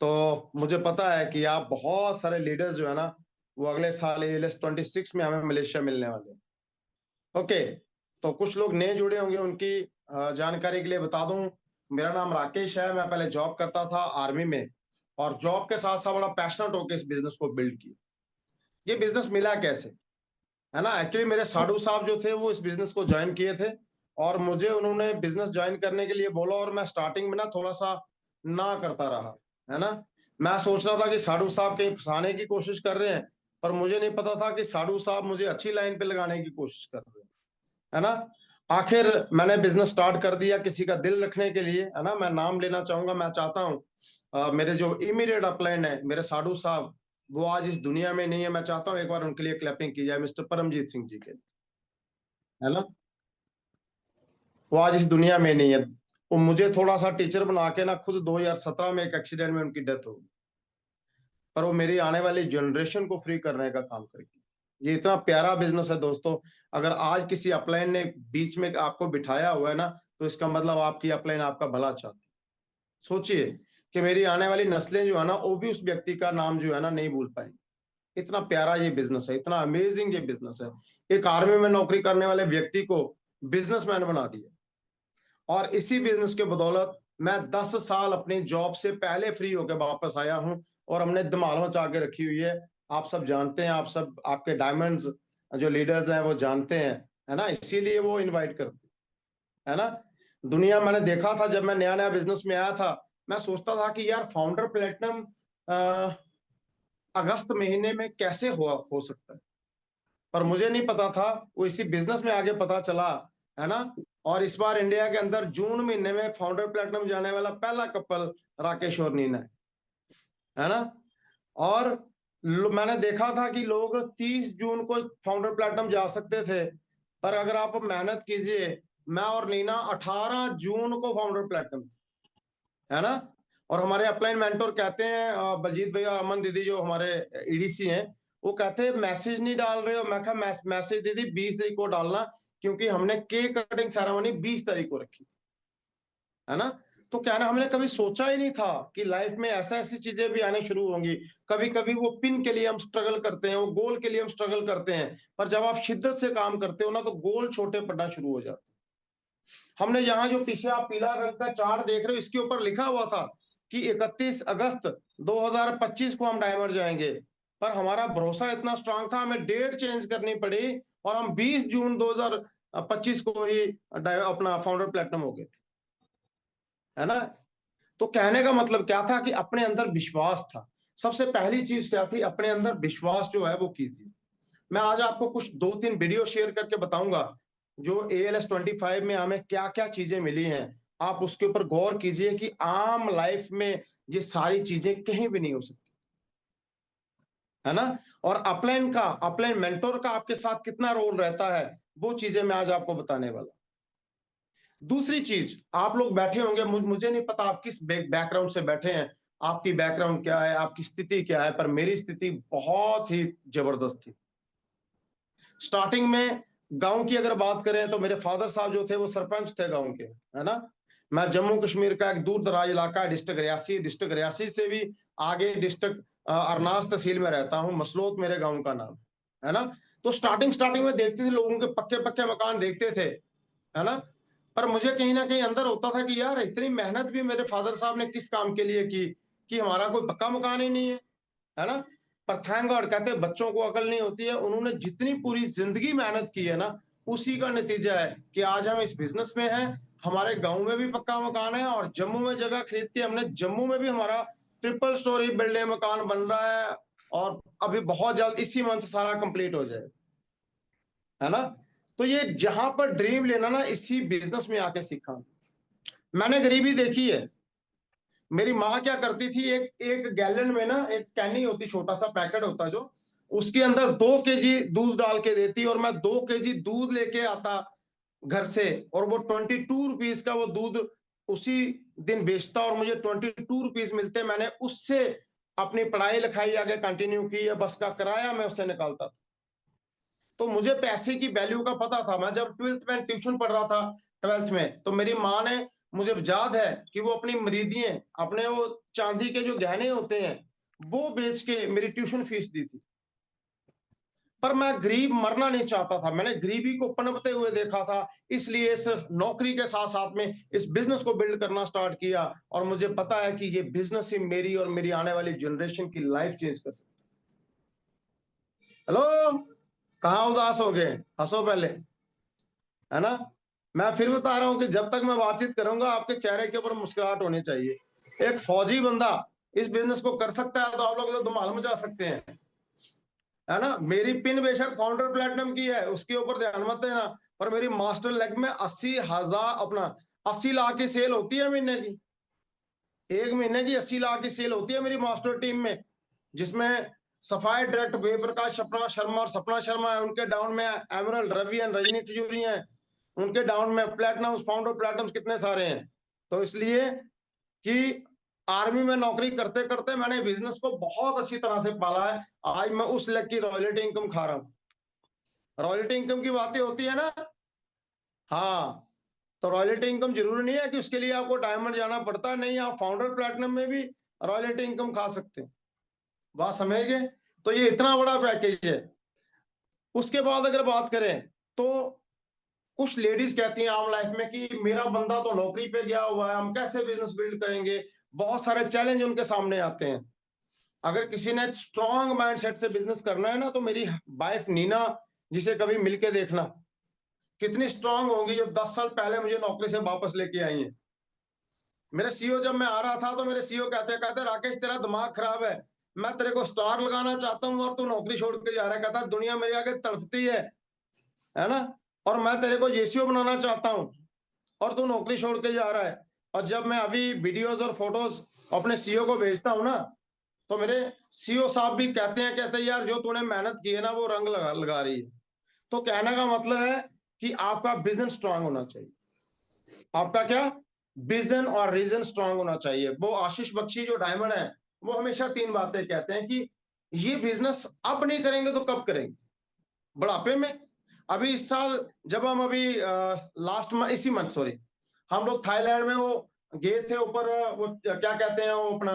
तो मुझे पता है कि आप बहुत सारे लीडर्स जो है ना, वो अगले साल ALS 26 में हमें मलेशिया मिलने वाले हैं। ओके, तो कुछ लोग नए जुड़े होंगे, उनकी जानकारी के लिए बता दूं, मेरा नाम राकेश है। मैं पहले जॉब करता था आर्मी में, और जॉब के साथ साथ बड़ा पैशनेट होकर इस बिजनेस को बिल्ड किया। ये बिजनेस मिला कैसे, है ना? एक्चुअली मेरे साडू साहब जो थे वो इस बिजनेस को ज्वाइन किए थे, और मुझे उन्होंने बिजनेस ज्वाइन करने के लिए बोला, और मैं स्टार्टिंग में ना थोड़ा सा ना करता रहा, है ना? मैं सोच रहा था कि साडू साहब कहीं फंसाने की कोशिश कर रहे हैं, पर मुझे नहीं पता था कि साडू साहब मुझे अच्छी लाइन पे लगाने की कोशिश कर रहे हैं, है ना? आखिर मैंने बिजनेस स्टार्ट कर दिया किसी का दिल रखने के लिए, है ना? मैं नाम लेना चाहूंगा, मैं चाहता हूँ मेरे जो इमीडिएट अपलाइन है, मेरे साडू साहब, वो आज इस दुनिया में नहीं है। मैं चाहता हूँ एक बार उनके लिए क्लैपिंग की जाए, मिस्टर परमजीत सिंह जी के, है ना? वो आज इस दुनिया में नहीं है। वो मुझे थोड़ा सा टीचर बना के ना खुद 2017 में एक एक्सीडेंट में उनकी डेथ हो गई, पर वो मेरी आने वाली जनरेशन को फ्री करने का काम करेगी। ये इतना प्यारा बिजनेस है दोस्तों। अगर आज किसी अपलाइन ने बीच में आपको बिठाया हुआ है ना, तो इसका मतलब आपकी अपलाइन आपका भला चाहती है। सोचिए कि मेरी आने वाली नस्लें जो है ना, वो भी उस व्यक्ति का नाम जो है ना नहीं भूल पाएंगे। इतना प्यारा ये बिजनेस है, इतना अमेजिंग ये बिजनेस है। एक आर्मी में नौकरी करने वाले व्यक्ति को बिजनेसमैन बना दिया, और इसी बिजनेस के बदौलत मैं 10 साल अपनी जॉब से पहले फ्री होकर वापस आया हूं, और हमने धमाल मचा के रखी हुई है। आप सब जानते हैं, आप सब आपके डायमंड्स जो लीडर्स हैं वो जानते हैं, है ना? इसीलिए वो इनवाइट करते हैं, है ना? दुनिया मैंने देखा था, जब मैं नया नया बिजनेस में आया था, मैं सोचता था कि यार फाउंडर प्लेटिनम अगस्त महीने में कैसे हो सकता है, पर मुझे नहीं पता था, वो इसी बिजनेस में आगे पता चला, है ना? और इस बार इंडिया के अंदर जून महीने में फाउंडर प्लेटिनम जाने वाला पहला कपल राकेश और नीना है ना? और मैंने देखा था कि लोग 30 जून को फाउंडर प्लेटिनम जा सकते थे, पर अगर आप मेहनत कीजिए, मैं और नीना 18 जून को फाउंडर प्लेटिनम, है ना? और हमारे अपलाइन मेंटोर कहते हैं, बलजीत भैया और अमन दीदी जो हमारे EDC हैं, वो कहते हैं मैसेज नहीं डाल रहे हो। मैं कहा मैसेज दीदी 20 तारीख को डालना, क्योंकि हमने केक कटिंग सेरेमनी 20 तारीख को रखी, है ना? तो क्या ना, हमने कभी सोचा ही नहीं था कि लाइफ में ऐसा ऐसी चीजें भी आने शुरू होंगी। कभी कभी वो पिन के लिए हम स्ट्रगल करते हैं, वो गोल के लिए हम स्ट्रगल करते हैं, पर जब आप शिद्दत से काम करते हो ना, तो गोल छोटे पड़ना शुरू हो जाते हैं। हमने यहाँ जो पीछे आप पीला रंग का चार्ट देख रहे हो, इसके ऊपर लिखा हुआ था कि 31 अगस्त 2025 को हम डायमंड जाएंगे, पर हमारा भरोसा इतना स्ट्रांग था, हमें डेट चेंज करनी पड़ी, और हम 20 जून 2025 को ही अपना फाउंडर प्लेटिनम हो गए थे, है ना? तो कहने का मतलब क्या था कि अपने अंदर विश्वास था। सबसे पहली चीज क्या थी? अपने अंदर विश्वास जो है वो कीजिए। मैं आज आपको कुछ 2-3 वीडियो शेयर करके बताऊंगा, जो ALS 25 में हमें क्या क्या चीजें मिली हैं। आप उसके ऊपर गौर कीजिए कि आम लाइफ में ये सारी चीजें कहीं भी नहीं हो सकती, है ना? और अपलाइन मेंटोर का आपके साथ कितना रोल रहता है, वो चीजें मैं आज आपको बताने वाला। दूसरी चीज, आप लोग बैठे होंगे, मुझे नहीं पता आप किस बैकग्राउंड से बैठे हैं, आपकी बैकग्राउंड क्या है, आपकी स्थिति क्या है, पर मेरी स्थिति बहुत ही जबरदस्त थी। स्टार्टिंग में गांव की अगर बात करें, तो मेरे फादर साहब जो थे वो सरपंच थे गांव के, है ना? मैं जम्मू कश्मीर का एक दूर दराज इलाका है, डिस्ट्रिक्ट रियासी से भी आगे डिस्ट्रिक्ट अरनास तहसील में रहता हूँ। मसलोत मेरे गांव का नाम है ना? तो स्टार्टिंग स्टार्टिंग में देखते थे लोगों के पक्के पक्के मकान देखते थे, है ना? पर मुझे कहीं ना कहीं अंदर होता था कि यार इतनी मेहनत भी मेरे फादर साहब ने किस काम के लिए की, कि हमारा कोई पक्का मकान ही नहीं है ना? पर थैंक गॉड, कहते हैं बच्चों को अकल नहीं होती है, उन्होंने जितनी पूरी जिंदगी मेहनत की है ना, उसी का नतीजा है कि आज हम इस बिजनेस में हैं। हमारे गांव में भी पक्का मकान है, और जम्मू में जगह खरीद के हमने जम्मू में भी हमारा ट्रिपल स्टोरी बिल्डिंग मकान बन रहा है, और अभी बहुत जल्द इसी मंथ सारा कंप्लीट हो जाए, है ना? तो ये जहां पर ड्रीम लेना ना, इसी बिजनेस में आके सीखा। मैंने गरीबी देखी है। मेरी माँ क्या करती थी, एक एक गैलन में ना एक कैनी होती, छोटा सा पैकेट होता जो, उसके अंदर 2 kg दूध डाल के देती, और मैं 2 kg दूध लेके आता घर से, और वो 22 रुपीज का वो दूध उसी दिन बेचता, और मुझे 22 रुपीज मिलते। मैंने उससे अपनी पढ़ाई लिखाई आगे कंटिन्यू की है, बस का किराया मैं उससे निकालता था। तो मुझे पैसे की वैल्यू का पता था। मैं जब 12th में ट्यूशन पढ़ रहा था, 12th में, तो मेरी माँ ने मुझे याद है कि वो अपनी मरीदियां, अपने वो चांदी के जो गहने होते हैं वो बेच के मेरी ट्यूशन फीस दी थी। पर मैं गरीब मरना नहीं चाहता था, मैंने गरीबी को पनपते हुए देखा था, इसलिए इस नौकरी के साथ साथ में इस बिजनेस को बिल्ड करना स्टार्ट किया। और मुझे पता है कि ये बिजनेस ही मेरी और मेरी आने वाली जनरेशन की लाइफ चेंज कर सकता है। हेलो, कहाँ उदास हो गए? हंसो पहले, है ना? मैं फिर बता रहा हूं कि जब तक मैं बातचीत करूंगा आपके चेहरे के ऊपर मुस्कुराहट होनी चाहिए। एक फौजी बंदा इस बिजनेस को कर सकता है तो आप लोग तो धमाल मचा सकते हैं, है ना? मेरी पिन बेशक काउंटर प्लेटिनम की है, उसके ऊपर ध्यान मत देना, पर मेरी मास्टर लेग में 80,000 अपना 80 लाख की सेल होती है महीने की। एक महीने की 80 लाख की सेल होती है मेरी मास्टर टीम में, जिसमें सफाई डायरेक्ट वे प्रकाश सपना शर्मा और सपना शर्मा है, उनके डाउन में एमरल्ड रवि एंड रजनी खजूरी है, उनके डाउन में प्लेटिनम फाउंडर प्लेटिनम कितने सारे हैं। तो इसलिए कि आर्मी में नौकरी करते करते मैंने बिजनेस को बहुत अच्छी तरह से पाला है। आज मैं उस लेग की रॉयल्टी इनकम खा रहा हूँ। रॉयल्टी इनकम की बातें होती है ना, हाँ, तो रॉयल्टी इनकम जरूरी नहीं है कि उसके लिए आपको डायमंड जाना पड़ता है, नहीं, आप फाउंडर प्लेटिनम में भी रॉयल्टी इनकम खा सकते हैं। बात समझ गए? तो ये इतना बड़ा पैकेज है। उसके बाद अगर बात करें तो कुछ लेडीज कहती हैं आम लाइफ में कि मेरा बंदा तो नौकरी पे गया हुआ है, हम कैसे बिजनेस बिल्ड करेंगे? बहुत सारे चैलेंज उनके सामने आते हैं। अगर किसी ने स्ट्रॉन्ग माइंडसेट से बिजनेस करना है ना, तो मेरी वाइफ नीना, जिसे कभी मिलके देखना, कितनी स्ट्रांग होगी, जो 10 साल पहले मुझे नौकरी से वापस लेके आई है। मेरे सीईओ जब मैं आ रहा था तो मेरे सीईओ कहते राकेश तेरा दिमाग खराब है, मैं तेरे को स्टार लगाना चाहता हूँ और तू नौकरी छोड़ के जा रहा है। कहता दुनिया मेरे आगे तड़पती है ना, और मैं तेरे को जेसीओ बनाना चाहता हूँ और तू नौकरी छोड़ के जा रहा है। और जब मैं अभी वीडियोस और फोटोज अपने सीईओ को भेजता हूँ ना, तो मेरे सीईओ साहब भी कहते हैं यार जो तूने मेहनत की है ना वो रंग लगा रही है। तो कहने का मतलब है कि आपका बिजनेस स्ट्रांग होना चाहिए। आपका क्या? विजन और रीजन स्ट्रांग होना चाहिए। वो आशीष बख्शी जो डायमंड है, वो हमेशा 3 बातें कहते हैं कि ये बिजनेस अब नहीं करेंगे तो कब करेंगे? बुढ़ापे में। अभी इस साल जब हम अभी इसी मंथ सॉरी, हम लोग थाईलैंड में वो गए थे ऊपर, वो क्या कहते हैं वो अपना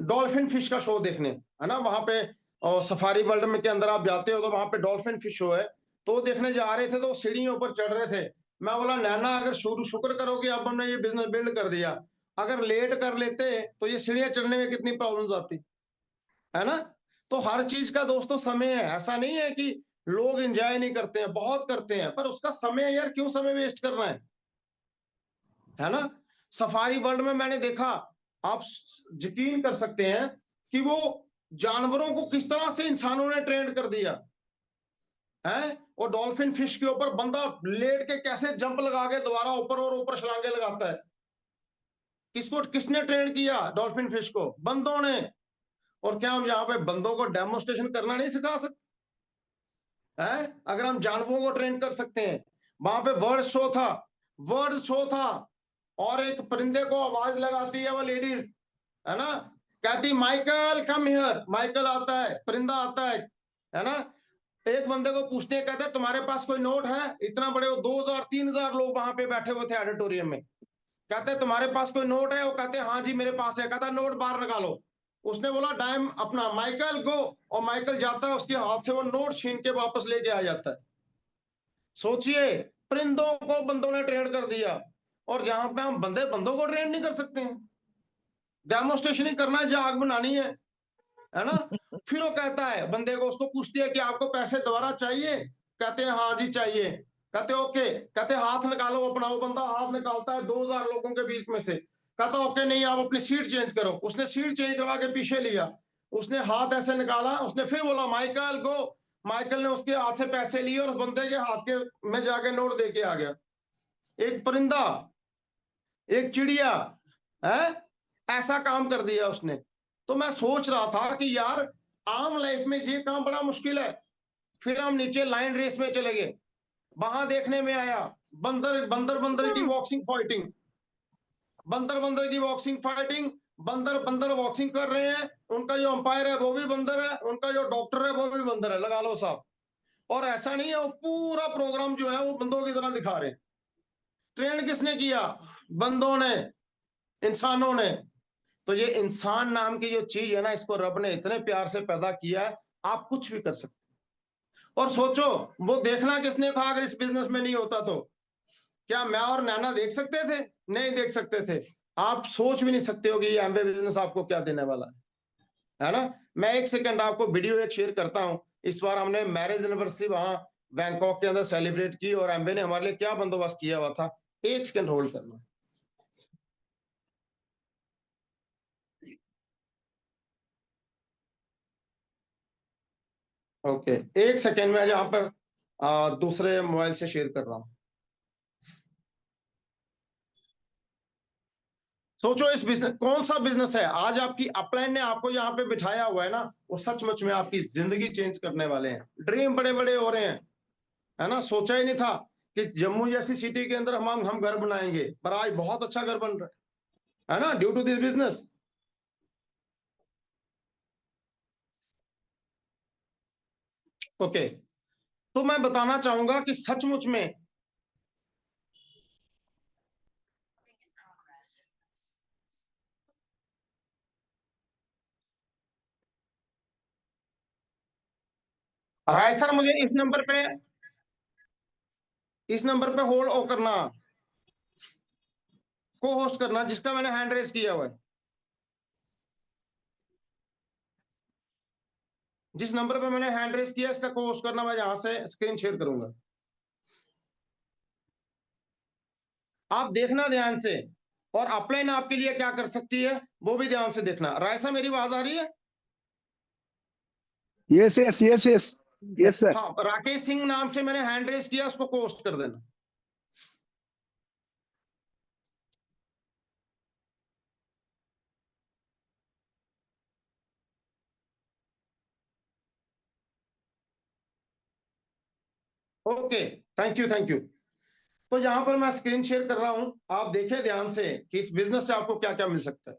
डॉल्फिन फिश का शो देखने, है ना? वहां पे सफारी वर्ल्ड में के अंदर आप जाते हो तो वहां पे डॉल्फिन फिश शो है। तो वो देखने जा रहे थे तो सीढ़ियों पर चढ़ रहे थे। मैं बोला नैना अगर शुक्र करो कि अब हमने ये बिजनेस बिल्ड कर दिया, अगर लेट कर लेते तो ये सीढ़ियां चढ़ने में कितनी प्रॉब्लम्स आती, है ना? तो हर चीज का दोस्तों समय है। ऐसा नहीं है कि लोग एंजॉय नहीं करते हैं, बहुत करते हैं, पर उसका समय यार, क्यों समय वेस्ट करना है ना? सफारी वर्ल्ड में मैंने देखा, आप यकीन कर सकते हैं कि वो जानवरों को किस तरह से इंसानों ने ट्रेंड कर दिया है। और डॉल्फिन फिश के ऊपर बंदा लेट के कैसे जंप लगा के दोबारा ऊपर और ऊपर छलांगे लगाता है। किसने ट्रेंड किया डॉल्फिन फिश को? बंदों ने। और क्या हम यहाँ पे बंदों को डेमोस्ट्रेशन करना नहीं सिखा सकते हैं? अगर हम जानवरों को ट्रेन कर सकते हैं। वहां पे वर्ड शो था, और एक परिंदे को आवाज लगाती है वो लेडीज, है ना, कहती माइकल कम हियर, माइकल आता है, परिंदा आता है ना? एक बंदे को पूछते हैं, कहते हैं तुम्हारे पास कोई नोट है? इतना बड़े वो 2,000-3,000 लोग वहां पे बैठे हुए थे ऑडिटोरियम में। कहते हैं तुम्हारे पास कोई नोट है? वो कहते हैं हाँ जी मेरे पास है। कहता नोट बाहर निकालो। उसने बोला टाइम अपना माइकल गो, और माइकल जाता है, उसके हाथ से वो नोट छीन के वापस लेके आ जाता है। सोचिए, परिंदों को बंदों ने ट्रेन कर दिया, और जहां पे हम बंदों को ट्रेन नहीं कर सकते हैं। डेमोस्ट्रेशन ही करना है, आग बनानी है ना? फिर वो कहता है बंदे को, उसको पूछती है कि आपको पैसे दोबारा चाहिए? कहते हैं हाँ जी चाहिए। कहते ओके, कहते हाथ निकालो अपना। वो बंदा हाथ निकालता है 2,000 लोगों के बीच में से, कहता ओके नहीं आप अपनी सीट चेंज करो। उसने सीट चेंज करवा के पीछे लिया, उसने हाथ ऐसे निकाला, उसने फिर बोला माइकल गो। माइकल ने उसके हाथ से पैसे लिए और उस बंदे के हाथ के में जाके नोट दे के आ गया। एक परिंदा, एक चिड़िया, है, ऐसा काम कर दिया उसने। तो मैं सोच रहा था कि यार आम लाइफ में ये काम बड़ा मुश्किल है। फिर हम नीचे लाइन रेस में चले गए, वहां देखने में आया बंदर बंदर बंदर की बॉक्सिंग फाइटिंग, बंदर बंदर की बॉक्सिंग फाइटिंग। बंदर बंदर बॉक्सिंग कर रहे हैं, उनका जो अंपायर है वो भी बंदर है, उनका जो डॉक्टर है वो भी बंदर है, लगा लो साहब। और ऐसा नहीं है, वो पूरा प्रोग्राम जो है वो बंदों की तरह दिखा रहे हैं। ट्रेंड किसने किया? बंदों ने, इंसानों ने। तो ये इंसान नाम की जो चीज है ना, इसको रब ने इतने प्यार से पैदा किया है, आप कुछ भी कर सकते हैं। और सोचो, वो देखना किसने था अगर इस बिजनेस में नहीं होता तो? क्या मैं और नैना देख सकते थे? नहीं देख सकते थे। आप सोच भी नहीं सकते हो कि ये एमवे बिजनेस आपको क्या देने वाला है ना? मैं एक सेकंड आपको वीडियो एक शेयर करता हूं। इस बार हमने मैरिज एनिवर्सरी वहां बैंकॉक के अंदर सेलिब्रेट की और एमवे ने हमारे लिए क्या बंदोबस्त किया हुआ था। एक सेकंड होल्ड करना। ओके, एक सेकेंड में यहाँ पर दूसरे मोबाइल से शेयर कर रहा हूँ। सोचो, इस बिजनेस, कौन सा बिजनेस है आज आपकी अपलाइन ने आपको यहाँ पे बिठाया हुआ है ना, वो सचमुच में आपकी जिंदगी चेंज करने वाले हैं। ड्रीम बड़े बड़े हो रहे हैं, है ना? सोचा ही नहीं था कि जम्मू जैसी सिटी के अंदर हम घर बनाएंगे, पर आज बहुत अच्छा घर बन रहा है ना, due to this business. Okay, तो मैं बताना चाहूंगा कि सचमुच में राय सर, मुझे इस नंबर पे होल्ड करना, को होस्ट करना, जिसका मैंने हैंड रेस किया हुआ है। जिस नंबर पे मैंने हैंड रेस किया, इसका को होस्ट करना। मैं यहां से स्क्रीन शेयर करूंगा, आप देखना ध्यान से। और अपलाइन आपके लिए क्या कर सकती है वो भी ध्यान से देखना। राय सर, मेरी आवाज आ रही है? Yes yes yes yes yes sir. हाँ, राकेश सिंह नाम से मैंने हैंड रेस किया, उसको पोस्ट कर देना। Okay, thank you thank you. तो यहां पर मैं स्क्रीन शेयर कर रहा हूं, आप देखें ध्यान से कि इस बिजनेस से आपको क्या क्या मिल सकता है।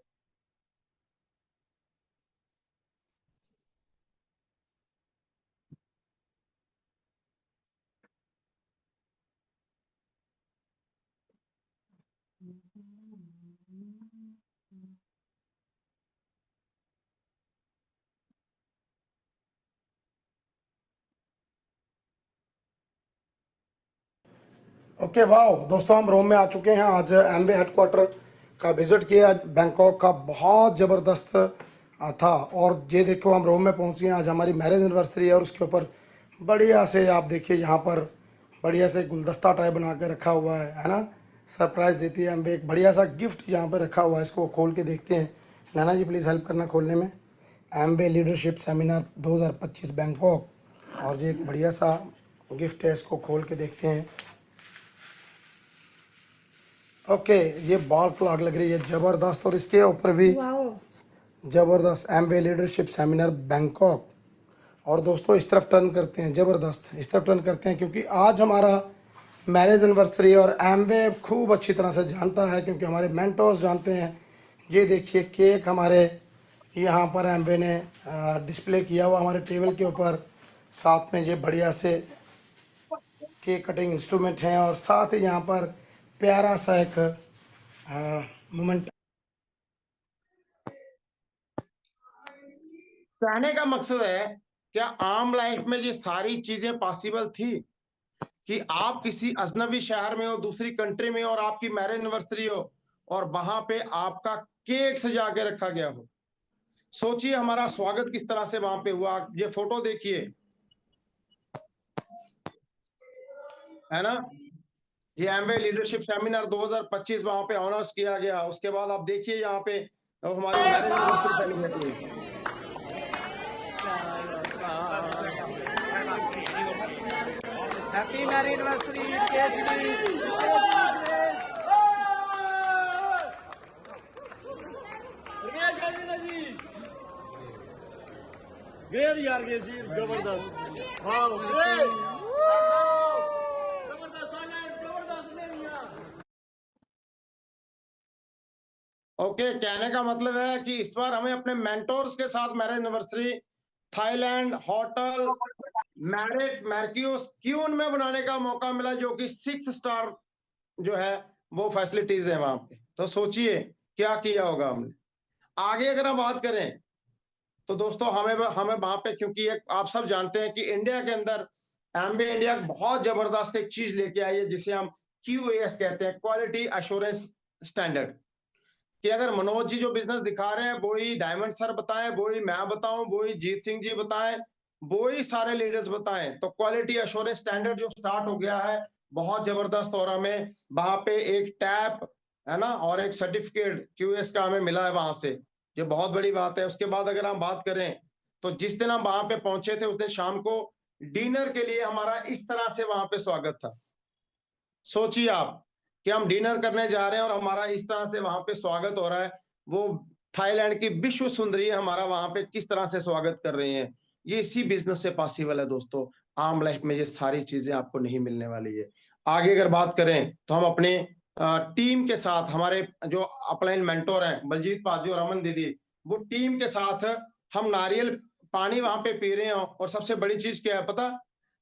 ओके, वाह दोस्तों, हम रोम में आ चुके हैं। आज एमवे हेडक्वार्टर का विजिट किया। बैंकॉक का बहुत ज़बरदस्त था। और ये देखो, हम रोम में पहुंच गए। आज हमारी मैरिज एनिवर्सरी है और उसके ऊपर बढ़िया से आप देखिए, यहाँ पर बढ़िया से गुलदस्ता टाइप बना के रखा हुआ है ना? सरप्राइज़ देती है एमवे। एक बढ़िया सा गिफ्ट यहाँ पर रखा हुआ है, इसको खोल के देखते हैं। नैना जी प्लीज़ हेल्प करना खोलने में। एमवे लीडरशिप सेमिनार 2025 बैंकॉक, और ये एक बढ़िया सा गिफ्ट है, इसको खोल के देखते हैं। ओके, ये बॉल प्लग लग रही है जबरदस्त, और इसके ऊपर भी जबरदस्त एमवे लीडरशिप सेमिनार बैंकॉक। और दोस्तों इस तरफ टर्न करते हैं, जबरदस्त इस तरफ टर्न करते हैं, क्योंकि आज हमारा मैरिज एनिवर्सरी और एमवे खूब अच्छी तरह से जानता है, क्योंकि हमारे मेंटोर्स जानते हैं। ये देखिए, केक हमारे यहाँ पर एमवे ने डिस्प्ले किया हुआ हमारे टेबल के ऊपर। साथ में ये बढ़िया से केक कटिंग इंस्ट्रूमेंट हैं, और साथ ही यहाँ पर प्यारा सा एक मोमेंट। कहने का मकसद है, क्या आम लाइफ में ये सारी चीजें पॉसिबल थी कि आप किसी अजनबी शहर में हो, दूसरी कंट्री में हो, और आपकी मैरिज एनिवर्सरी हो और वहां पे आपका केक सजा के रखा गया हो? सोचिए हमारा स्वागत किस तरह से वहां पे हुआ। ये फोटो देखिए, है ना? ये एमवे लीडरशिप सेमिनार 2025 वहां पे ऑनर्स किया गया। उसके बाद आप देखिए यहाँ पे हमारी मैरिज एनिवर्सरी सेलिब्रेट हुई। हैप्पी मैरिज एनिवर्सरी ग्रेट यार, ये जी जबरदस्त। हाँ ओके, कहने का मतलब है कि इस बार हमें अपने मेंटोर्स के साथ marriage anniversary Thailand hotel Marriott Marquis Queen में बनाने का मौका मिला, जो कि 6 स्टार जो है वो फैसिलिटीज है वहां पे। तो सोचिए क्या किया होगा हमने। आगे अगर हम बात करें तो दोस्तों हमें हमें वहां पे, क्योंकि एक आप सब जानते हैं कि इंडिया के अंदर एमवे इंडिया बहुत जबरदस्त एक चीज लेके आई है जिसे हम QAS कहते हैं, क्वालिटी एश्योरेंस स्टैंडर्ड। कि अगर मनोज जी जो बिजनेस दिखा रहे हैं वही डायमंड सर बताएं, वही मैं बताऊं, वही जीत सिंह जी बताएं, वही सारे लीडर्स बताएं, तो क्वालिटी एश्योरेंस स्टैंडर्ड जो स्टार्ट हो गया है बहुत जबरदस्त। और हमें वहां पे एक टैप है ना और एक सर्टिफिकेट QS का हमें मिला है वहां से, ये बहुत बड़ी बात है। उसके बाद अगर हम बात करें तो जिस दिन हम वहां पे पहुंचे थे उस दिन शाम को डिनर के लिए हमारा इस तरह से वहां पे स्वागत था। सोचिए आप कि हम डिनर करने जा रहे हैं और हमारा इस तरह से वहां पे स्वागत हो रहा है। वो थाईलैंड की विश्व सुंदरी हमारा वहां पे किस तरह से स्वागत कर रही हैं। ये इसी बिजनेस से पॉसिबल है दोस्तों। आम लाइफ में ये सारी चीजें आपको नहीं मिलने वाली है। आगे अगर बात करें तो हम अपने टीम के साथ, हमारे जो अपलाइन मेंटोर हैं बलजीत पाजी और अमन दीदी, वो टीम के साथ हम नारियल पानी वहां पे पी रहे हैं। और सबसे बड़ी चीज क्या है पता,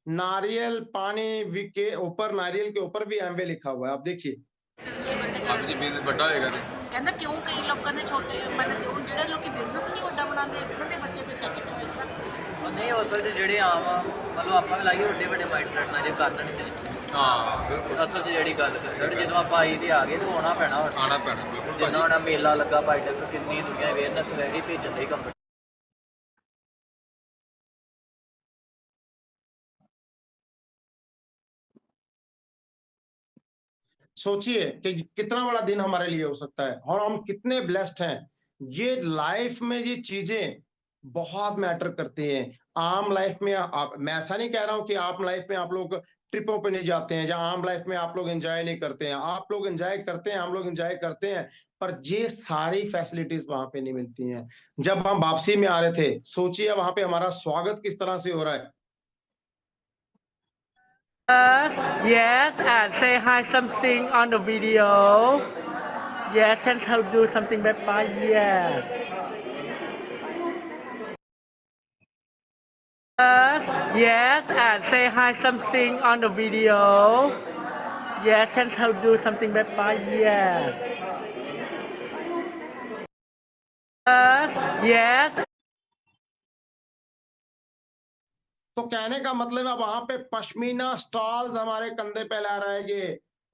नारियल पानी के ऊपर, नारियल के ऊपर भी एमवे लिखा हुआ है, आप देखिए। अब जी बिजनेस ਵੱਡਾ ਹੋਏਗਾ ਤੇ ਕਹਿੰਦਾ ਕਿਉਂ ਕਈ ਲੋਕਾਂ ਦੇ ਛੋਟੇ ਮਤਲਬ ਜਿਹੜੇ ਲੋਕੀ ਬਿਜ਼ਨਸ ਨਹੀਂ ਵੱਡਾ ਬਣਾਉਂਦੇ ਉਹਨਾਂ ਦੇ ਬੱਚੇ ਫਿਰ ਸੈਕਿੰਡ ਚੋਇਸ ਰੱਖਦੇ ਆ। ਨਹੀਂ ਹੋ ਸਕਦੇ ਜਿਹੜੇ ਆਮ ਆ ਮਤਲਬ ਆਪਾਂ ਵੀ ਲਾਈਏ ਵੱਡੇ ਵੱਡੇ ਮਾਈਂਡਸੈਟ ਨਾਲ ਜੇ ਕਰਨਾ ਨਹੀਂ ਤੇ ਹਾਂ ਬਿਲਕੁਲ ਅਸਲ 'ਚ ਜਿਹੜੀ ਗੱਲ ਕਰ ਜਦੋਂ ਆਪਾਂ ਆਈ ਤੇ ਆ ਗਏ ਤੇ ਆਉਣਾ ਪੈਣਾ ਆਣਾ ਪੈਣਾ ਬਿਲਕੁਲ ਜਿੰਨਾ ਹੁਣ ਮੇਲਾ ਲੱਗਾ ਬਾਈਟੈਕ ਕਿੰਨੀ ਦੁਨੀਆ ਅਵੇਅਰਨੈਸ ਰਹਿ ਗਈ ਭੇਜਣ ਦੇ ਕੰਮ। सोचिए कि कितना बड़ा दिन हमारे लिए हो सकता है और हम कितने ब्लेस्ड हैं। ये लाइफ में ये चीजें बहुत मैटर करती हैं। आम लाइफ में आप, मैं ऐसा नहीं कह रहा हूं कि आप लाइफ में आप लोग ट्रिपों पे नहीं जाते हैं, जहां आम लाइफ में आप लोग एंजॉय नहीं करते हैं। आप लोग एंजॉय करते हैं, हम लोग एंजॉय करते हैं, पर ये सारी फैसिलिटीज वहां पे नहीं मिलती हैं। जब हम वापसी में आ रहे थे, सोचिए वहां पे हमारा स्वागत किस तरह से हो रहा है। Yes, and say hi something on the video. Yes, and how do something bye bye. Yes. Yes, and say hi something on the video. Yes, and how do something bye bye. Yes. Yes. तो कहने का मतलब है वहां पे pashmina stalls हमारे कंधे पे लहराएंगे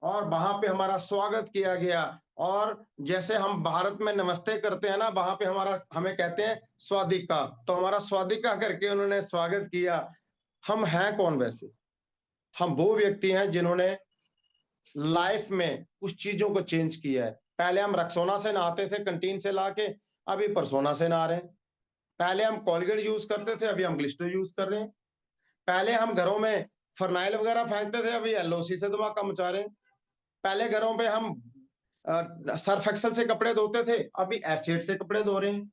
और वहां पे हमारा स्वागत किया गया। और जैसे हम भारत में नमस्ते करते हैं ना, वहां पे हमारा, हमें कहते हैं स्वादिका, तो हमारा स्वादिका करके उन्होंने स्वागत किया। हम हैं कौन वैसे? हम वो व्यक्ति हैं जिन्होंने लाइफ में कुछ चीजों को चेंज किया है। पहले हम रक्सोना से नहाते थे कंटीन से लाके, अभी परसोना से नहा रहे हैं। पहले हम कोलगेट यूज करते थे, अभी हम ग्लिस्टर यूज कर रहे हैं। पहले हम घरों में फर्नाइल वगैरह फेंकते थे, अभी LOC से धमाका मचा रहे हैं। पहले घरों पे हम सर्फ एक्सेल से कपड़े धोते थे, अभी एसिड से कपड़े धो रहे हैं।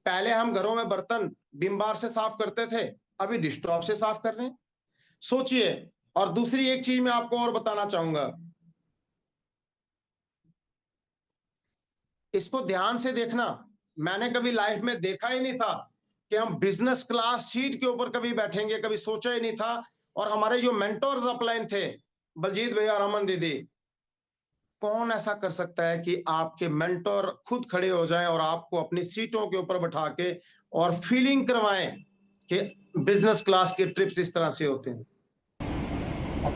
पहले हम घरों में बर्तन विम बार से साफ करते थे, अभी डिश टॉप से साफ कर रहे हैं। सोचिए। और दूसरी एक चीज मैं आपको और बताना चाहूंगा, इसको ध्यान से देखना। मैंने कभी लाइफ में देखा ही नहीं था कि हम बिजनेस क्लास सीट के ऊपर कभी बैठेंगे, कभी सोचा ही नहीं था। और हमारे जो मेंटोर्स अपलाइन थे बलजीत भैया और अमन दीदी, कौन ऐसा कर सकता है कि आपके मेंटोर खुद खड़े हो जाएं और आपको अपनी सीटों के ऊपर बैठा के और फीलिंग करवाएं कि बिजनेस क्लास के ट्रिप्स इस तरह से होते हैं।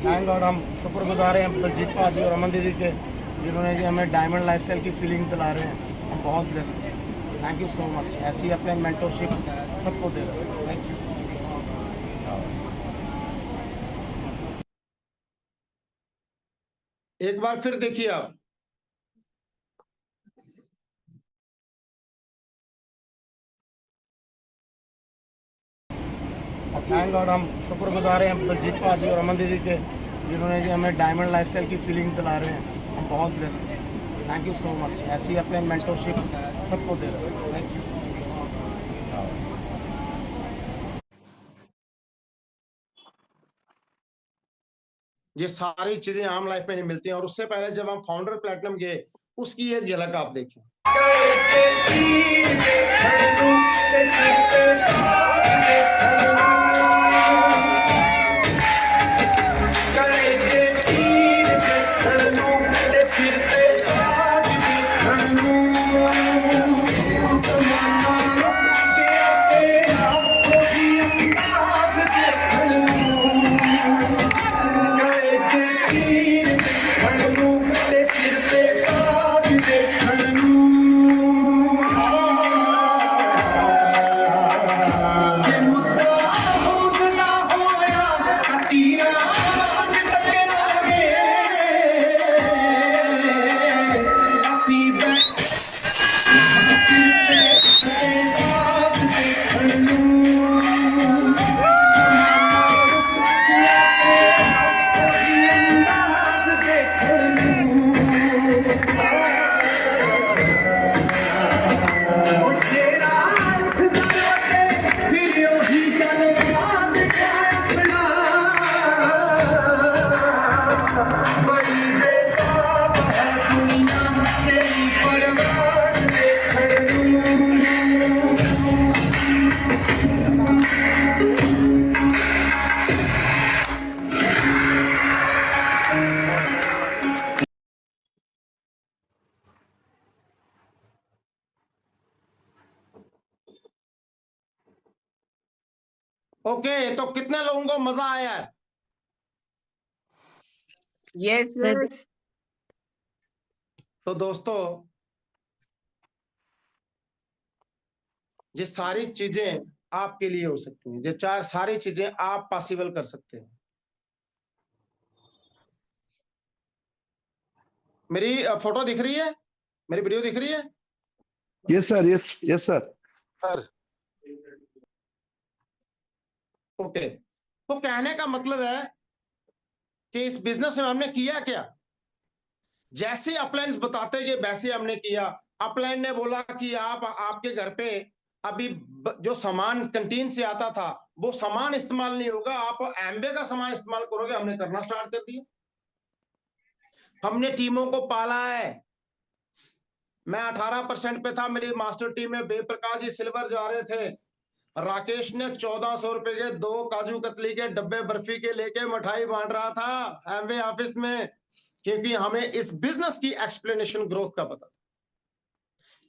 थैंक गॉड, हम शुक्रगुजार हैं बलजीत पाजी और अमन दीदी के, जिन्होंने जी हमें डायमंड लाइफस्टाइल की फीलिंग दिला रहे हैं। हम बहुत ब्लेस्ड हैं। Thank you so much. ऐसी ही अपने मेंटरशिप सबको दे रहे हैं। Thank you. एक बार फिर देखिए आप, थैंक गॉड, हम शुक्रगुजार हैं बलजीत पाजी और अमन दीदी के, जिन्होंने जी हमें डायमंड लाइफस्टाइल की फीलिंग दिला रहे हैं। हम बहुत ब्लेस्ड हैं। Thank you so much. ऐसी ही अपने मेंटरशिप सबको दे रहे हैं। Thank you. ये सारी चीजें आम लाइफ में नहीं मिलती हैं। और उससे पहले जब हम फाउंडर प्लेटिनम गए, उसकी एक झलक आप देखें। करे ओके, तो कितने लोगों को मजा आया है? Yes, sir. तो दोस्तों, ये सारी चीजें आपके लिए हो सकती हैं, ये चार सारी चीजें आप पॉसिबल कर सकते हैं। मेरी फोटो दिख रही है? मेरी वीडियो दिख रही है? Yes, sir. Yes, sir. Okay, तो कहने का मतलब है कि इस बिजनेस में हमने किया क्या? जैसे अपलाइंस बताते गए वैसे हमने किया। अपलाइन ने बोला कि आप आपके घर पे अभी जो सामान कैंटीन से आता था वो सामान इस्तेमाल नहीं होगा, आप एमवे का सामान इस्तेमाल करोगे। हमने करना स्टार्ट कर दिया। हमने टीमों को पाला है। मैं 18% पे था, मेरी मास्टर टीम में बेप्रकाश जी सिल्वर जा रहे थे, राकेश ने 1400 रुपए के 2 काजू कतली के डब्बे बर्फी के लेके मिठाई बांट रहा था एमवे ऑफिस में, क्योंकि हमें इस बिजनेस की एक्सप्लेनेशन ग्रोथ का पता था।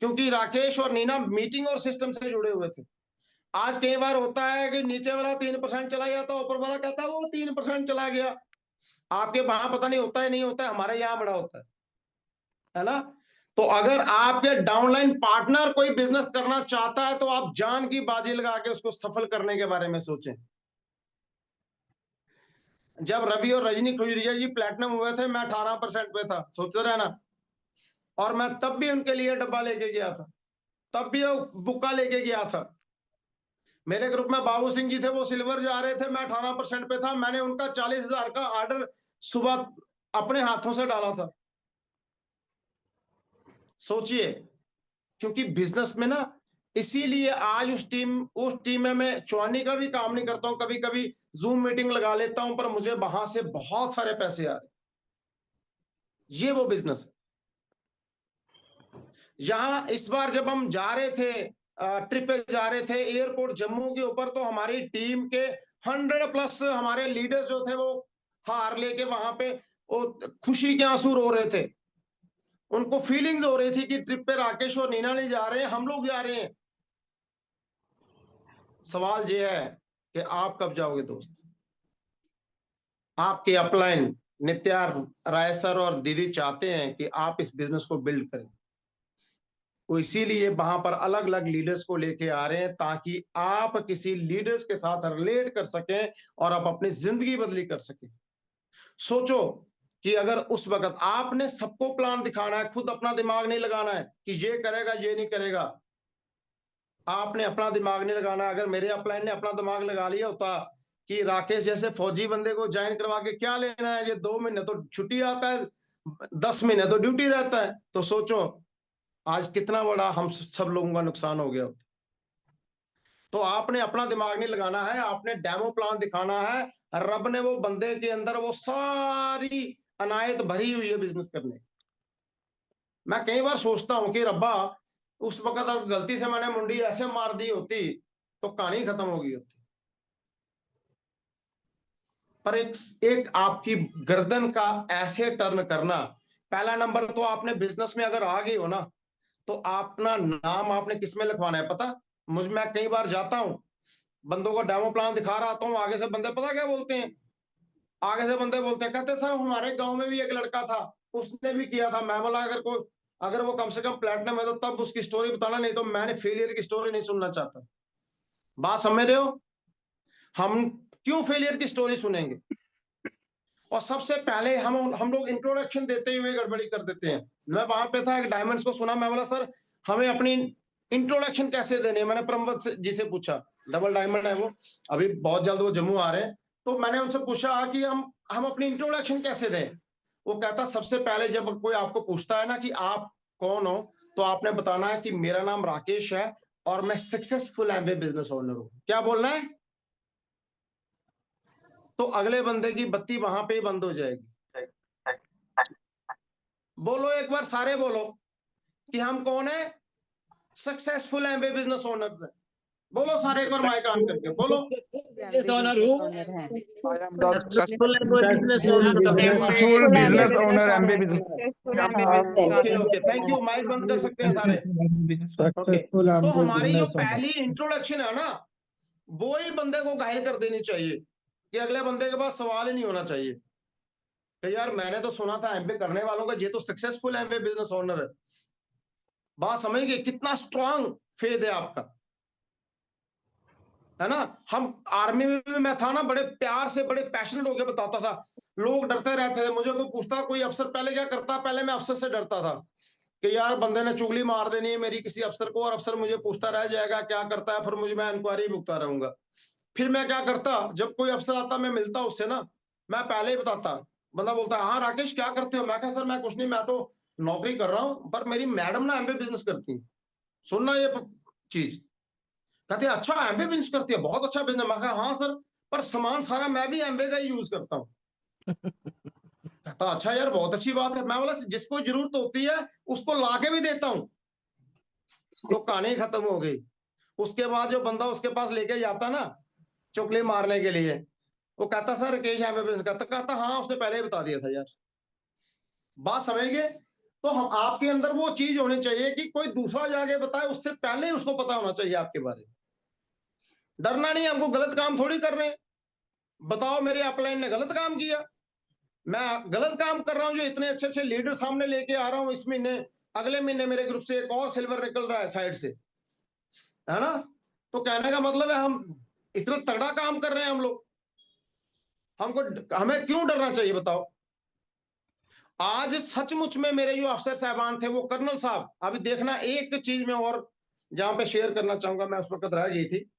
क्योंकि राकेश और नीना मीटिंग और सिस्टम से जुड़े हुए थे। आज कई बार होता है कि नीचे वाला 3% चला गया तो ऊपर वाला कहता है वो 3% चला गया। आपके वहां पता नहीं होता है, नहीं होता है, हमारे यहाँ बड़ा होता है ना? तो अगर आपके डाउनलाइन पार्टनर कोई बिजनेस करना चाहता है तो आप जान की बाजी लगा के उसको सफल करने के बारे में सोचें। जब रवि और रजनी खुजरिया जी प्लैटिनम हुए थे, मैं 18% पे था, सोचते रहना। और मैं तब भी उनके लिए डब्बा लेके गया था, तब भी वो बुक्का लेके गया था। मेरे ग्रुप में बाबू सिंह जी थे, वो सिल्वर जा रहे थे, मैं 18% पे था। मैंने उनका 40,000 का ऑर्डर सुबह अपने हाथों से डाला था। सोचिए, क्योंकि बिजनेस में ना, इसीलिए आज उस टीम में मैं चौहानी का भी काम नहीं करता हूं। कभी कभी जूम मीटिंग लगा लेता हूं, पर मुझे वहां से बहुत सारे पैसे आ रहे। ये वो बिजनेस है। यहां इस बार जब हम जा रहे थे, ट्रिप पे जा रहे थे एयरपोर्ट जम्मू के ऊपर, तो हमारी टीम के 100+ हमारे लीडर्स जो थे वो हार लेके वहां पे वो खुशी के आंसू रो रहे थे। उनको फीलिंग्स हो रही थी कि ट्रिप पे राकेश और नीना नहीं जा रहे हैं, हम लोग जा रहे हैं। सवाल ये है कि आप कब जाओगे दोस्त? आपके अपलाइन नित्या राय सर और दीदी चाहते हैं कि आप इस बिजनेस को बिल्ड करें। वो इसीलिए वहां पर अलग अलग लीडर्स को लेके आ रहे हैं, ताकि आप किसी लीडर्स के साथ रिलेट कर सकें और आप अपनी जिंदगी बदली कर सकें। सोचो कि अगर उस वक्त आपने सबको प्लान दिखाना है, खुद अपना दिमाग नहीं लगाना है कि ये करेगा ये नहीं करेगा। आपने अपना दिमाग नहीं लगाना। अगर मेरे अपलाइन ने अपना दिमाग लगा लिया होता कि राकेश जैसे फौजी बंदे को ज्वाइन करवा के क्या लेना है, ये 2 महीने तो छुट्टी आता है, 10 महीने तो ड्यूटी रहता है, तो सोचो आज कितना बड़ा हम सब लोगों का नुकसान हो गया होता। तो आपने अपना दिमाग नहीं लगाना है, आपने डेमो प्लान दिखाना है। रब ने वो बंदे के अंदर वो सारी अनायत भरी हुई है बिजनेस करने। मैं कई बार सोचता हूं कि रब्बा, उस वक्त अगर गलती से मैंने मुंडी ऐसे मार दी होती तो कहानी खत्म हो गई होती। पर एक आपकी गर्दन का ऐसे टर्न करना, पहला नंबर तो आपने बिजनेस में अगर आ गए हो ना, तो अपना नाम आपने किसमें लिखवाना है पता? मैं कई बार जाता हूं, बंदों को डेमो प्लान दिखा रहा आता हूं, आगे से बंदे पता क्या बोलते हैं? आगे से बंदे बोलते हैं, कहते सर हमारे गांव में भी एक लड़का था, उसने भी किया था। मैं बोला अगर वो कम से कम प्लेटिनम है तो तब उसकी स्टोरी बताना, नहीं तो मैंने फेलियर की स्टोरी नहीं सुनना चाहता। बात समझ रहे हो? हम क्यों फेलियर की स्टोरी सुनेंगे? और सबसे पहले हम लोग इंट्रोडक्शन देते हुए गड़बड़ी कर देते हैं। मैं वहां पे था, एक डायमंड्स को सुना, मैं बोला सर हमें अपनी इंट्रोडक्शन कैसे देने हैं? मैंने प्रमवत जी से पूछा, डबल डायमंड है वो, अभी बहुत जल्द वो जम्मू आ रहे हैं। तो मैंने उनसे पूछा कि हम अपनी इंट्रोडक्शन कैसे दें? वो कहता सबसे पहले जब कोई आपको पूछता है ना कि आप कौन हो, तो आपने बताना है कि मेरा नाम राकेश है और मैं सक्सेसफुल एमवे बिजनेस ओनर हूं। क्या बोलना है? तो अगले बंदे की बत्ती वहां पे ही बंद हो जाएगी। बोलो एक बार, सारे बोलो कि हम कौन है? सक्सेसफुल एमवे बिजनेस ओनर है। बोलो सारे एक बार माइक ऑन करके बोलो। Successful business owner MBA business. Okay, thank you. Mic बंद कर सकते हैं सारे। ओके, तो हमारी जो पहली इंट्रोडक्शन है ना, वो ही बंदे को घायल कर देनी चाहिए कि अगले बंदे के पास सवाल ही नहीं होना चाहिए कि यार मैंने तो सुना था एमबीए करने वालों का ये तो सक्सेसफुल एमबीए बिजनेस ओनर है। बात समझ गए कितना स्ट्रांग फेद है आपका, है ना। हम आर्मी में भी मैं था ना, बड़े प्यार से बड़े पैशनेट होकर बताता था, लोग डरते रहते थे। मुझे कोई पूछता कोई अफसर पहले क्या करता, पहले मैं अफसर से डरता था कि यार बंदे ने चुगली मार देनी है मेरी किसी अफसर को और अफसर मुझे पूछता रह जाएगा क्या करता है, फिर मुझे मैं इंक्वायरी भुगता रहूंगा। फिर मैं क्या करता, जब कोई अफसर आता मैं मिलता उससे ना, मैं पहले ही बताता। बंदा बोलता हाँ राकेश क्या करते हो, मैं कहा सर मैं कुछ नहीं, मैं तो नौकरी कर रहा हूं, पर मेरी मैडम ना एमबीए बिजनेस करती है, सुनना ये चीज। कहते हैं अच्छा एमबीए बिजनेस करती है, बहुत अच्छा बिजनेस। मैं कहा हाँ सर, पर सामान सारा मैं भी एमबीए का ही यूज करता हूँ। कहता अच्छा यार बहुत अच्छी बात है। मैं बोला जिसको जरूरत होती है उसको लाके भी देता हूँ। तो कहानी खत्म हो गई। उसके बाद जो बंदा उसके पास लेके जाता ना चुगली मारने के लिए, वो कहता सर राकेश एमबीए बिजनेस करता। कहता हाँ उसने पहले ही बता दिया था यार। बात समझ गए। तो हम आपके अंदर वो चीज होनी चाहिए कि कोई दूसरा जाके बताए उससे पहले ही उसको पता होना चाहिए आपके बारे में। डरना नहीं, हमको गलत काम थोड़ी कर रहे हैं। बताओ मेरे अपलाइन ने गलत काम किया, मैं गलत काम कर रहा हूं जो इतने अच्छे अच्छे लीडर सामने लेके आ रहा हूं। इस महीने अगले महीने मेरे ग्रुप से एक और सिल्वर निकल रहा है साइड से, है ना। तो कहने का मतलब है हम इतना तगड़ा काम कर रहे हैं हम लोग, हमको हमें क्यों डरना चाहिए बताओ। आज सचमुच में मेरे जो अफसर साहबान थे वो कर्नल साहब, अभी देखना एक चीज में और जहां पे शेयर करना चाहूंगा, मैं उस वक्त रह गई थी।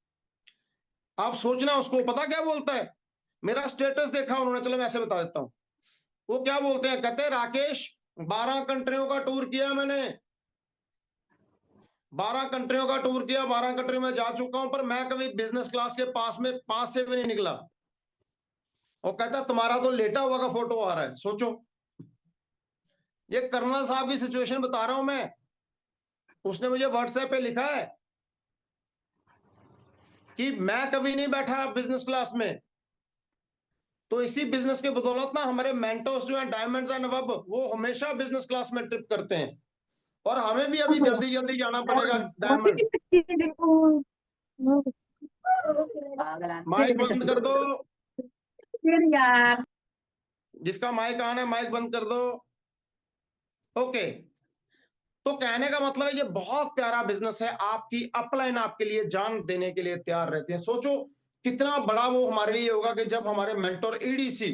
आप सोचना उसको पता क्या बोलता है, मेरा स्टेटस देखा उन्होंने, चलो मैं ऐसे बता देता हूं। वो क्या बोलते हैं, कहते हैं राकेश 12 कंट्रियों का टूर किया मैंने, 12 कंट्रियों का टूर किया, 12 कंट्री में जा चुका हूं, पर मैं कभी बिजनेस क्लास के पास से भी नहीं निकला। और कहता तुम्हारा तो लेटा हुआ का फोटो आ रहा है। सोचो, ये कर्नल साहब की सिचुएशन बता रहा हूं मैं। उसने मुझे व्हाट्सएप पे लिखा है कि मैं कभी नहीं बैठा बिजनेस क्लास में। तो इसी बिजनेस के बदौलत ना हमारे मेंटोर्स जो हैं डायमंड्स एंड अबव, वो हमेशा बिजनेस क्लास में ट्रिप करते हैं, और हमें भी अभी जल्दी जल्दी जाना पड़ेगा डायमंड। माइक बंद कर दो, जिसका माइक ऑन है माइक बंद कर दो। ओके, तो कहने का मतलब है ये बहुत प्यारा बिजनेस है। आपकी अपलाइन आपके लिए जान देने के लिए तैयार रहते हैं। सोचो कितना बड़ा वो हमारे लिए होगा कि जब हमारे मेंटोर ईडीसी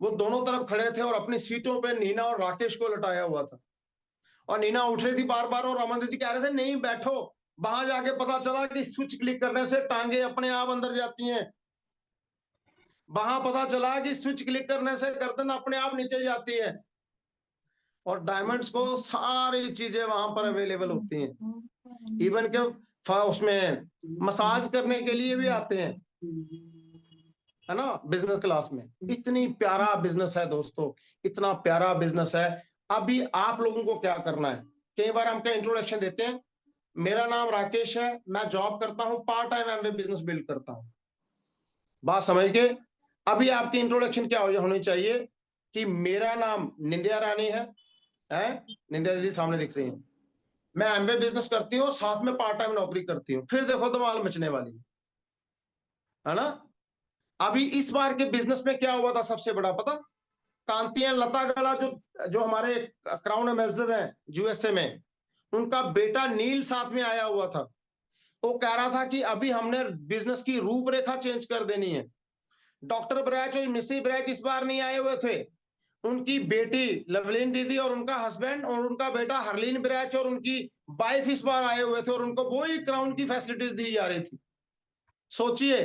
वो दोनों तरफ खड़े थे और अपनी सीटों पे नीना और राकेश को लटाया हुआ था, और नीना उठ रही थी बार बार और अमन दीदी कह रहे थे नहीं बैठो। वहां जाके पता चला कि स्विच क्लिक करने से टांगे अपने आप अंदर जाती हैं। वहां पता चला कि स्विच क्लिक करने से गर्दन अपने आप नीचे जाती है, और डायमंड्स को सारी चीजें वहां पर अवेलेबल होती हैं। इवन के उसमें मसाज करने के लिए भी आते हैं, है ना, बिजनेस क्लास में। इतनी प्यारा बिजनेस है दोस्तों, इतना प्यारा बिजनेस है। अभी आप लोगों को क्या करना है, कई बार हम क्या इंट्रोडक्शन देते हैं, मेरा नाम राकेश है, मैं जॉब करता हूं, part time MBA business build करता हूं। बात समझ के अभी आपकी इंट्रोडक्शन क्या होनी चाहिए कि मेरा नाम निंदिया रानी है, निंदिया दीदी सामने दिख रही है, मैं एमबीए बिजनेस करती हूँ, साथ में पार्ट टाइम नौकरी करती हूँ। फिर देखो धमाल मचने वाली है ना। अभी इस बार के बिजनेस में क्या हुआ था सबसे बड़ा पता, कांतियां लता गला जो हमारे क्राउन एम्बेसडर हैं यूएसए में, उनका बेटा नील साथ में आया हुआ था। वो कह रहा था कि अभी हमने बिजनेस की रूपरेखा चेंज कर देनी है। डॉक्टर ब्रैच और मिसी ब्रैच इस बार नहीं आए हुए थे, उनकी बेटी लवलीन दीदी और उनका हस्बैंड और उनका बेटा हरलीन ब्रैच और उनकी वाइफ इस बार आए हुए थे, और उनको वही क्राउन की फैसिलिटीज दी जा रही थी। सोचिए,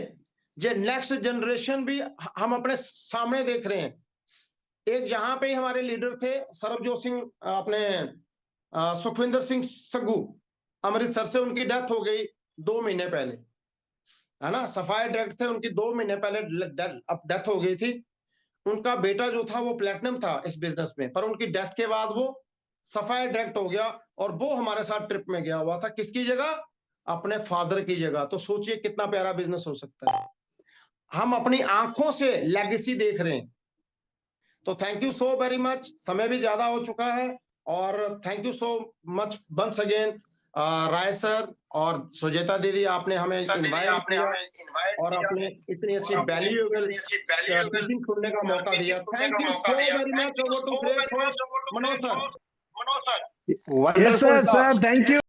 ये नेक्स्ट जनरेशन भी हम अपने सामने देख रहे हैं। एक जहां पे हमारे लीडर थे सरबजोत सिंह, अपने सुखविंदर सिंह सग्गू, अमृतसर से उनकी डेथ हो गई 2 महीने पहले, है ना। सफाई डायरेक्टर थे, उनकी 2 महीने पहले डेथ हो गई थी। उनका बेटा जो था वो प्लेटिनम था इस बिजनेस में, पर उनकी डेथ के बाद वो सफाई डायरेक्ट हो गया, और वो हमारे साथ ट्रिप में गया हुआ था, किसकी जगह, अपने फादर की जगह। तो सोचिए कितना प्यारा बिजनेस हो सकता है। हम अपनी आंखों से लेगेसी देख रहे हैं। तो thank you so very much, समय भी ज्यादा हो चुका है, और thank you so much once again Rai sir और सुजेता दीदी, आपने हमें इनवाइट किया और आपने इतनी अच्छी वैल्यूएबल टीचिंग सुनने का मौका दिया। Thank you so very much. Over to great host Manoj sir. Yes, sir. Thank you.